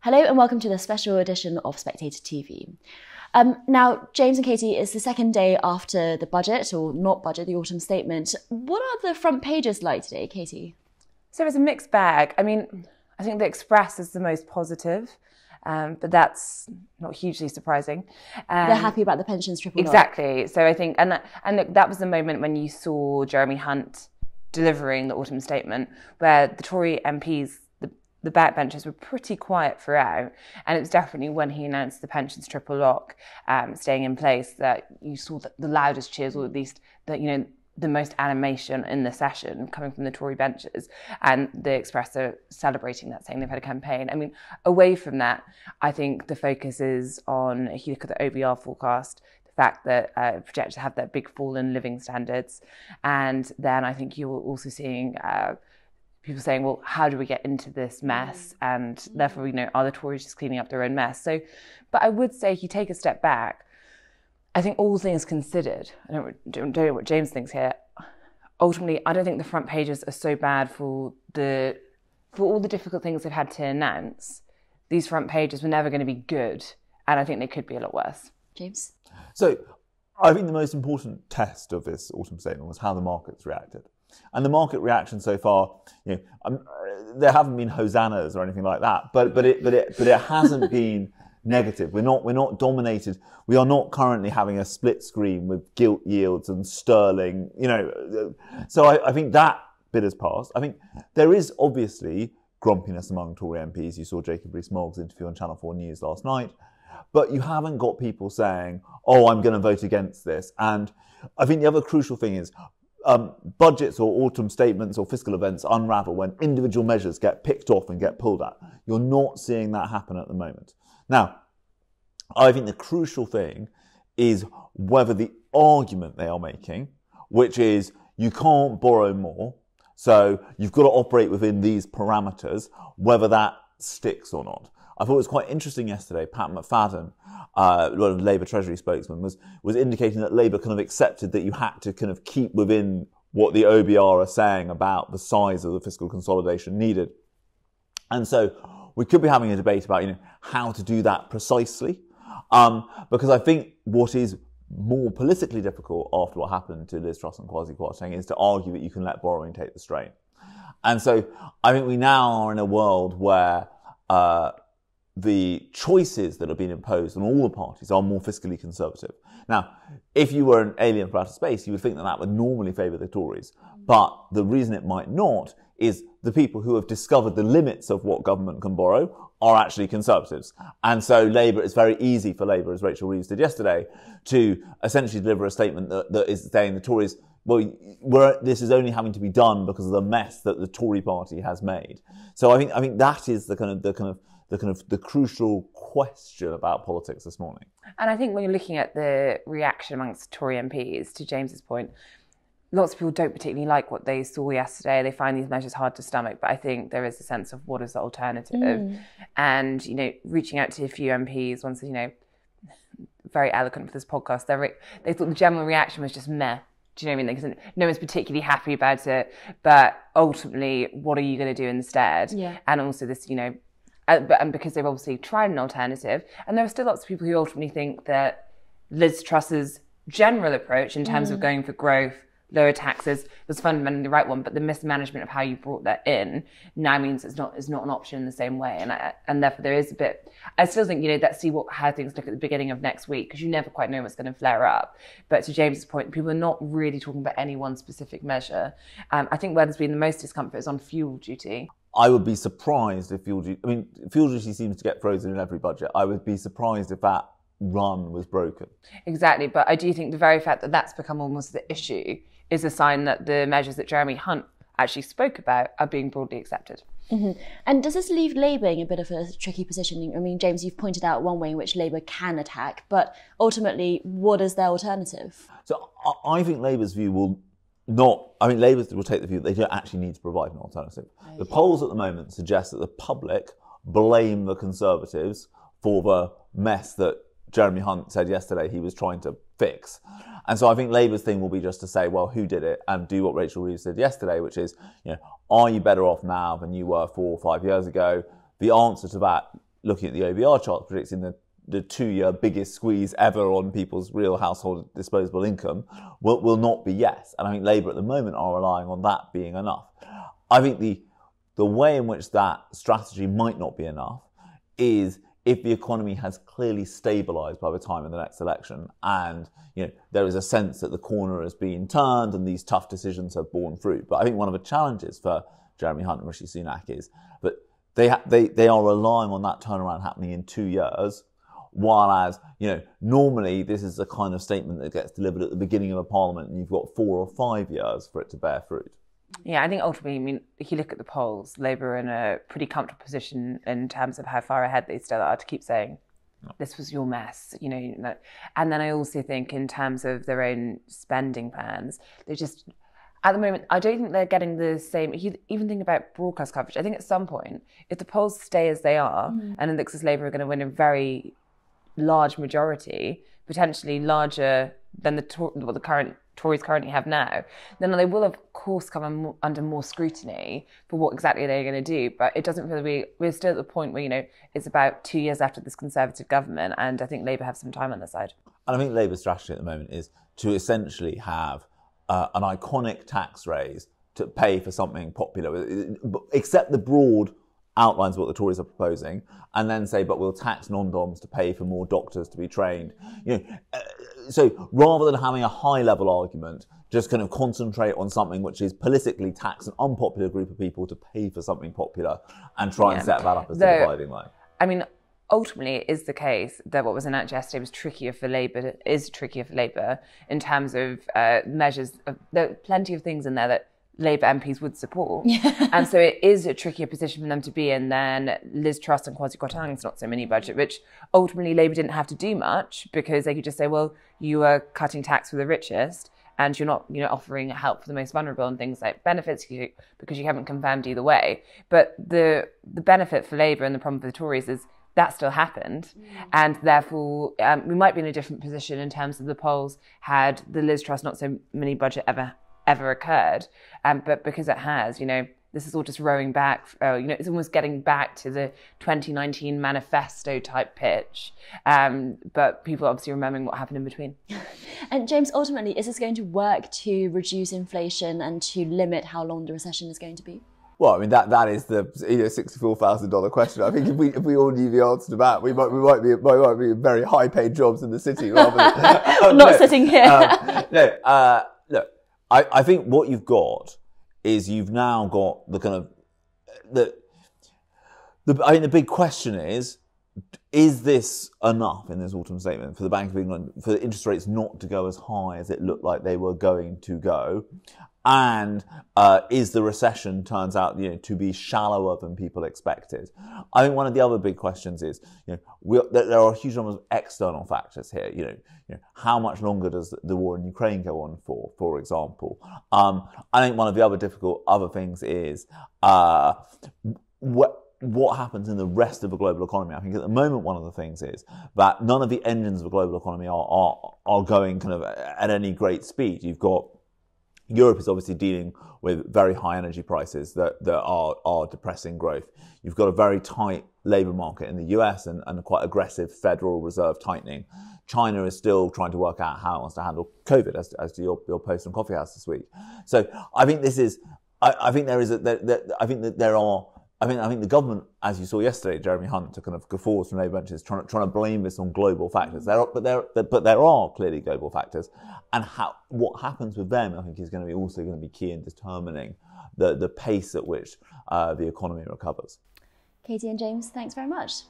Hello and welcome to the special edition of Spectator TV. Now, James and Katy, it's the second day after the budget, or not budget, the autumn statement. What are the front pages like today, Katy? So it's a mixed bag. I mean, I think the Express is the most positive, but that's not hugely surprising. They're happy about the pensions triple lock. Exactly. So I think, and look, that was the moment when you saw Jeremy Hunt delivering the autumn statement, where the Tory MPs, the backbenchers, were pretty quiet throughout, and it was definitely when he announced the pensions triple lock staying in place that you saw the loudest cheers, or at least the most animation in the session coming from the Tory benches, and the Express are celebrating that, saying they've had a campaign. I mean, away from that, I think the focus is on, if you look at the OBR forecast, the fact that projected to have that big fall in living standards, and then I think you're also seeing people saying, well, how do we get into this mess? And therefore, are the Tories just cleaning up their own mess? So, but I would say if you take a step back, I think all things considered, I don't know what James thinks here, ultimately, I don't think the front pages are so bad for all the difficult things they've had to announce. These front pages were never going to be good, and I think they could be a lot worse. James? So I think the most important test of this autumn statement was how the markets reacted. And the market reaction so far, there haven't been hosannas or anything like that, but it hasn't been negative. We're not dominated. We are not currently having a split screen with gilt yields and sterling. So I think that bit has passed. I think there is obviously grumpiness among Tory MPs. You saw Jacob Rees-Mogg's interview on Channel 4 News last night, but you haven't got people saying, "Oh, I'm going to vote against this." And I think the other crucial thing is, budgets or autumn statements or fiscal events unravel when individual measures get picked off and get pulled at. You're not seeing that happen at the moment. Now, I think the crucial thing is whether the argument they are making, which is you can't borrow more, so you've got to operate within these parameters, whether that sticks or not. I thought it was quite interesting yesterday. Pat McFadden, one of the Labour Treasury spokesman, was indicating that Labour kind of accepted that you had to kind of keep within what the OBR are saying about the size of the fiscal consolidation needed. And so we could be having a debate about how to do that precisely, because I think what is more politically difficult after what happened to Liz Truss and Kwasi Kwarteng is to argue that you can let borrowing take the strain. And so I think we now are in a world where the choices that have been imposed on all the parties are more fiscally conservative. Now, if you were an alien from outer space, you would think that that would normally favour the Tories. But the reason it might not is the people who have discovered the limits of what government can borrow are actually Conservatives. And so Labour, it's very easy for Labour, as Rachel Reeves did yesterday, to essentially deliver a statement that is saying the Tories, well, this is only having to be done because of the mess that the Tory party has made. So I think that is the crucial question about politics this morning. And I think when you're looking at the reaction amongst Tory MPs, to James's point, lots of people don't particularly like what they saw yesterday. They find these measures hard to stomach, but I think there is a sense of what is the alternative. And, reaching out to a few MPs, one said, very eloquent for this podcast, they thought the general reaction was just meh. Do you know what I mean? Because no one's particularly happy about it, but ultimately, what are you going to do instead? Yeah. And also this, and because they've obviously tried an alternative, and there are still lots of people who ultimately think that Liz Truss's general approach in terms of going for growth, lower taxes, was fundamentally the right one, but the mismanagement of how you brought that in now means it's not an option in the same way, and therefore there is a bit. I still think let's see how things look at the beginning of next week, because you never quite know what's going to flare up. But to James's point, people are not really talking about any one specific measure. I think where there's been the most discomfort is on fuel duty. I would be surprised if fuel duty seems to get frozen in every budget. I would be surprised if that run was broken. Exactly, but I do think the very fact that that's become almost the issue is a sign that the measures that Jeremy Hunt actually spoke about are being broadly accepted. And does this leave Labour in a bit of a tricky position? I mean, James, you've pointed out one way in which Labour can attack, but ultimately, what is their alternative? So I think Labour's view will not, Labour will take the view that they don't actually need to provide an alternative. Okay. The polls at the moment suggest that the public blame the Conservatives for the mess that Jeremy Hunt said yesterday he was trying to fix. And so I think Labour's thing will be just to say, well, who did it? And do what Rachel Reeves did yesterday, which is, are you better off now than you were 4 or 5 years ago? The answer to that looking at the OBR charts, predicting the 2-year biggest squeeze ever on people's real household disposable income will not be yes. And I think Labour at the moment are relying on that being enough. I think the way in which that strategy might not be enough is if the economy has clearly stabilised by the time of the next election, and there is a sense that the corner has been turned and these tough decisions have borne fruit. But I think one of the challenges for Jeremy Hunt and Rishi Sunak is that they are relying on that turnaround happening in 2 years, while normally this is the kind of statement that gets delivered at the beginning of a parliament and you've got 4 or 5 years for it to bear fruit. Yeah, I think ultimately, if you look at the polls, Labour are in a pretty comfortable position in terms of how far ahead they still are to keep saying, this was your mess, And then I also think in terms of their own spending plans, they just, at the moment, I don't think they're getting the same, if you even think about broadcast coverage, I think at some point, if the polls stay as they are, and it looks as Labour are going to win a very large majority, potentially larger than the current Tories currently have now, then they will of course come under more scrutiny for what exactly they're going to do. But it doesn't feel we're still at the point where it's about 2 years after this Conservative government, and I think Labour have some time on their side. And I think Labour's strategy at the moment is to essentially have an iconic tax raise to pay for something popular, accept the broad outlines of what the Tories are proposing, and then say, but we'll tax non-doms to pay for more doctors to be trained. So rather than having a high-level argument, just kind of concentrate on something which is politically tax an unpopular group of people to pay for something popular, and try and set that up as the dividing line. I mean, ultimately, it is the case that what was announced yesterday was trickier for Labour in terms of measures. There are plenty of things in there that Labour MPs would support. And so it is a trickier position for them to be in than Liz Truss and Kwasi Kwarteng's not so mini budget, which ultimately Labour didn't have to do much because they could just say, well, you are cutting tax for the richest and you're not offering help for the most vulnerable and things like benefits because you haven't confirmed either way. But the benefit for Labour and the problem for the Tories is that still happened. And therefore, we might be in a different position in terms of the polls had the Liz Truss not so mini budget ever occurred, but because it has, this is all just rowing back. It's almost getting back to the 2019 manifesto type pitch. But people are obviously remembering what happened in between. And James, ultimately, is this going to work to reduce inflation and to limit how long the recession is going to be? Well, I mean that is the $64,000 question. I think if we all knew the answer to that, we might be in very high paid jobs in the city rather than not sitting here. Look. I think what you've got is you've now got the kind of I think the big question is this enough in this autumn statement for the Bank of England for the interest rates not to go as high as it looked like they were going to go? And is the recession turns out to be shallower than people expected? I think one of the other big questions is there are a huge number of external factors here. How much longer does the war in Ukraine go on for example? I think one of the other difficult other things is what happens in the rest of the global economy. I think at the moment one of the things is that none of the engines of the global economy are going kind of at any great speed. You've got Europe is obviously dealing with very high energy prices that are depressing growth. You've got a very tight labour market in the US and quite aggressive Federal Reserve tightening. China is still trying to work out how it wants to handle COVID, as to your post on Coffee House this week. So I think this is. I think the government, as you saw yesterday, Jeremy Hunt took kind of guffaws from Labour benches, trying to blame this on global factors. But there are clearly global factors, and what happens with them, I think, is going to be key in determining the pace at which the economy recovers. Katy and James, thanks very much.